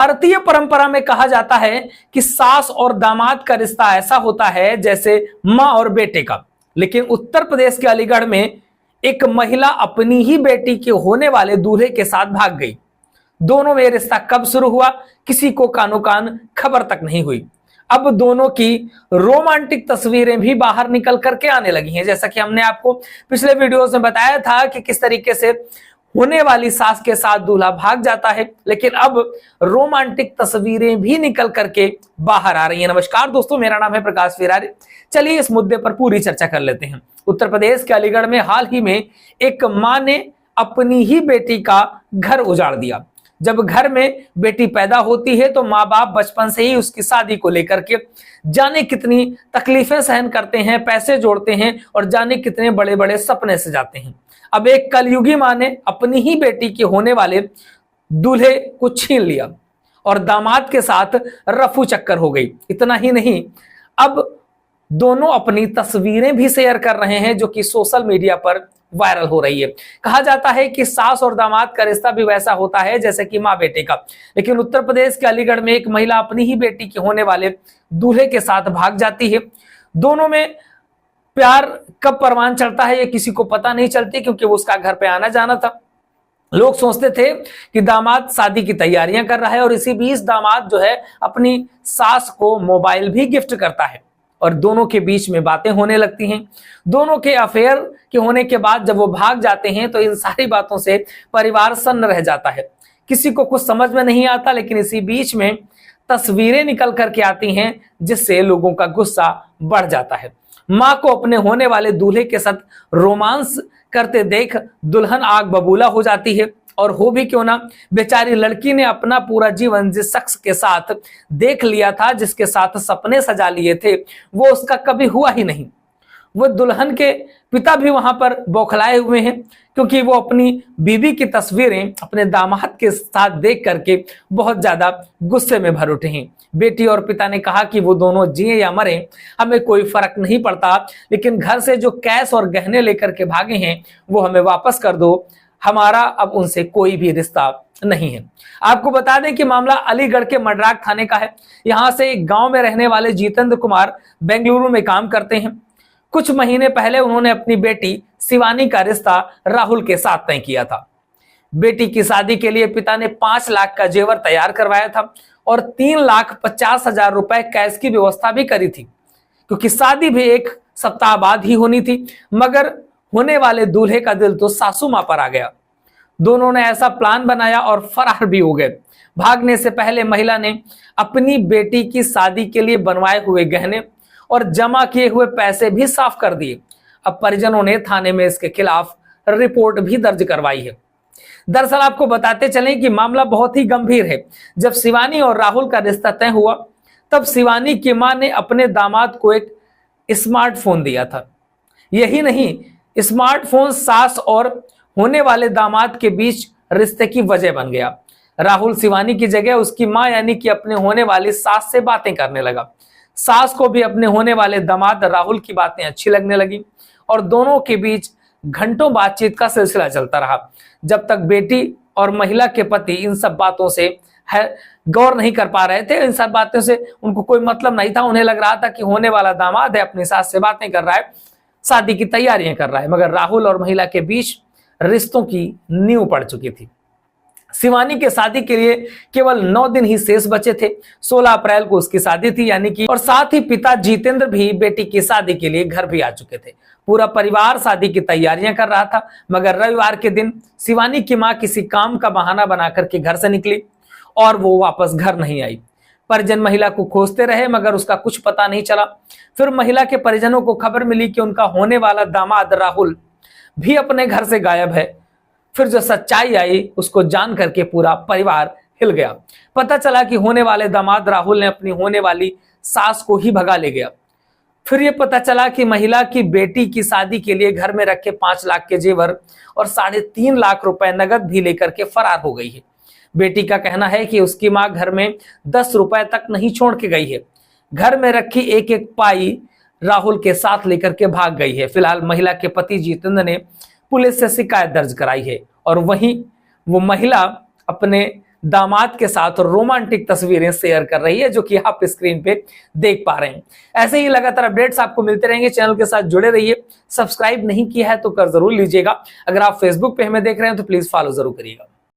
भारतीय परंपरा में कहा जाता है कि सास और दामाद का रिश्ता ऐसा होता है जैसे मां और बेटे का। लेकिन उत्तर प्रदेश के अलीगढ़ में एक महिला अपनी ही बेटी के होने वाले दूल्हे के साथ भाग गई। दोनों में रिश्ता कब शुरू हुआ, किसी को कानो कान खबर तक नहीं हुई। अब दोनों की रोमांटिक तस्वीरें भी बाहर निकल करके आने लगी हैं। जैसा कि हमने आपको पिछले वीडियोस में बताया था कि किस तरीके से होने वाली सास के साथ दूल्हा भाग जाता है, लेकिन अब रोमांटिक तस्वीरें भी निकल करके बाहर आ रही हैं। नमस्कार दोस्तों, मेरा नाम है प्रकाश फिरारी। चलिए इस मुद्दे पर पूरी चर्चा कर लेते हैं। उत्तर प्रदेश के अलीगढ़ में हाल ही में एक मां ने अपनी ही बेटी का घर उजाड़ दिया। जब घर में बेटी पैदा होती है तो माँ बाप बचपन से ही उसकी शादी को लेकर के जाने कितनी तकलीफें सहन करते हैं, पैसे जोड़ते हैं और जाने कितने बड़े बड़े सपने सजाते हैं। अब एक कलयुगी माँ ने अपनी ही बेटी के होने वाले दूल्हे को छीन लिया और दामाद के साथ रफू चक्कर हो गई। इतना ही नहीं, अब दोनों अपनी तस्वीरें भी शेयर कर रहे हैं जो कि सोशल मीडिया पर वायरल हो रही है। कहा जाता है कि सास और दामाद का रिश्ता भी वैसा होता है जैसे कि माँ बेटे का। लेकिन उत्तर प्रदेश के अलीगढ़ में एक महिला अपनी ही बेटी के होने वाले दूल्हे के साथ भाग जाती है। दोनों में प्यार कब परवान चढ़ता है ये किसी को पता नहीं चलती, क्योंकि वो उसका घर पे आना जाना था। लोग सोचते थे कि दामाद शादी की तैयारियां कर रहा है और इसी बीच दामाद जो है अपनी सास को मोबाइल भी गिफ्ट करता है और दोनों के बीच में बातें होने लगती हैं। दोनों के अफेयर के होने के बाद जब वो भाग जाते हैं तो इन सारी बातों से परिवार सन्न रह जाता है। किसी को कुछ समझ में नहीं आता, लेकिन इसी बीच में तस्वीरें निकल करके आती हैं जिससे लोगों का गुस्सा बढ़ जाता है। मां को अपने होने वाले दूल्हे के साथ रोमांस करते देख दुल्हन आग बबूला हो जाती है। और हो भी क्यों ना, बेचारी लड़की ने अपना पूरा जीवन जिस शख्स के साथ देख लिया था, जिसके साथ सपने सजा लिए थे, वो उसका कभी हुआ ही नहीं। वो दुल्हन के पिता भी वहां पर बौखलाए हुए हैं, क्योंकि वो अपनी बीवी की तस्वीरें अपने दामाद के साथ देख करके बहुत ज्यादा गुस्से में भर उठे हैं। बेटी और पिता ने कहा कि वो दोनों जिए या मरे हमें कोई फर्क नहीं पड़ता, लेकिन घर से जो कैश और गहने लेकर के भागे हैं वो हमें वापस कर दो, हमारा अब उनसे कोई भी रिश्ता नहीं है। आपको बता दें कि मामला अलीगढ़ के मडराक थाने का है। यहां से एक गांव में रहने वाले जितेंद्र कुमार बेंगलुरु में काम करते हैं। कुछ महीने पहले उन्होंने अपनी बेटी शिवानी का रिश्ता राहुल के साथ तय किया था। बेटी की शादी के लिए पिता ने 5 लाख का जेवर तैयार करवाया था और 3,50,000 रुपए कैश की व्यवस्था भी करी थी, क्योंकि शादी भी एक सप्ताह बाद ही होनी थी। मगर होने वाले दूल्हे का दिल तो सासू मां पर आ गया। दोनों ने ऐसा प्लान बनाया और फरार भी हो गए। भागने से पहले महिला ने अपनी बेटी की शादी के लिए बनवाए हुए गहने और जमा किए हुए पैसे भी साफ कर दिए। अब परिजनों ने थाने में इसके खिलाफ रिपोर्ट भी दर्ज करवाई है। दरअसल आपको बताते चलें कि मामला बहुत ही गंभीर है। जब शिवानी और राहुल का रिश्ता तय हुआ तब शिवानी की मां ने अपने दामाद को एक स्मार्टफोन दिया था। यही नहीं, स्मार्टफोन सास और होने वाले दामाद के बीच रिश्ते की वजह बन गया। राहुल शिवानी की जगह उसकी मां यानी कि अपने होने वाली सास से बातें करने लगा। सास को भी अपने होने वाले दामाद राहुल की बातें अच्छी लगने लगी और दोनों के बीच घंटों बातचीत का सिलसिला चलता रहा, जब तक बेटी और महिला के पति इन सब बातों से गौर नहीं कर पा रहे थे। इन सब बातों से उनको कोई मतलब नहीं था। उन्हें लग रहा था कि होने वाला दामाद है, अपनी सास से बातें कर रहा है, शादी की तैयारियां कर रहा है। मगर राहुल और महिला के बीच रिश्तों की नींव पड़ चुकी थी। शिवानी के शादी के लिए केवल 9 दिन ही शेष बचे थे। 16 अप्रैल को उसकी शादी थी यानी कि, और साथ ही पिता जितेंद्र भी बेटी की शादी के लिए घर भी आ चुके थे। पूरा परिवार शादी की तैयारियां कर रहा था। मगर रविवार के दिन शिवानी की मां किसी काम का बहाना बनाकर के घर से निकली और वो वापस घर नहीं आई। परिजन महिला को खोजते रहे मगर उसका कुछ पता नहीं चला। फिर महिला के परिजनों को खबर मिली कि उनका होने वाला दामाद राहुल भी अपने घर से गायब है। फिर जो सच्चाई आई उसको जान करके पूरा परिवार हिल गया। पता चला कि होने वाले दामाद राहुल ने अपनी होने वाली सास को ही भगा ले गया। फिर यह पता चला कि महिला की बेटी की शादी के लिए घर में रखे 5 लाख के जेवर और 3.5 लाख रुपए नगद भी लेकर के फरार हो गई है। बेटी का कहना है कि उसकी मां घर में 10 रुपए तक नहीं छोड़ के गई है। घर में रखी एक एक पाई राहुल के साथ लेकर के भाग गई है। फिलहाल महिला के पति जितेंद्र ने पुलिस से शिकायत दर्ज कराई है और वहीं वो महिला अपने दामाद के साथ रोमांटिक तस्वीरें शेयर कर रही है, जो कि आप स्क्रीन पे देख पा रहे हैं। ऐसे ही लगातार अपडेट्स आपको मिलते रहेंगे, चैनल के साथ जुड़े रहिए। सब्सक्राइब नहीं किया है तो कर जरूर लीजिएगा। अगर आप फेसबुक पे हमें देख रहे हैं तो प्लीज फॉलो जरूर करिएगा।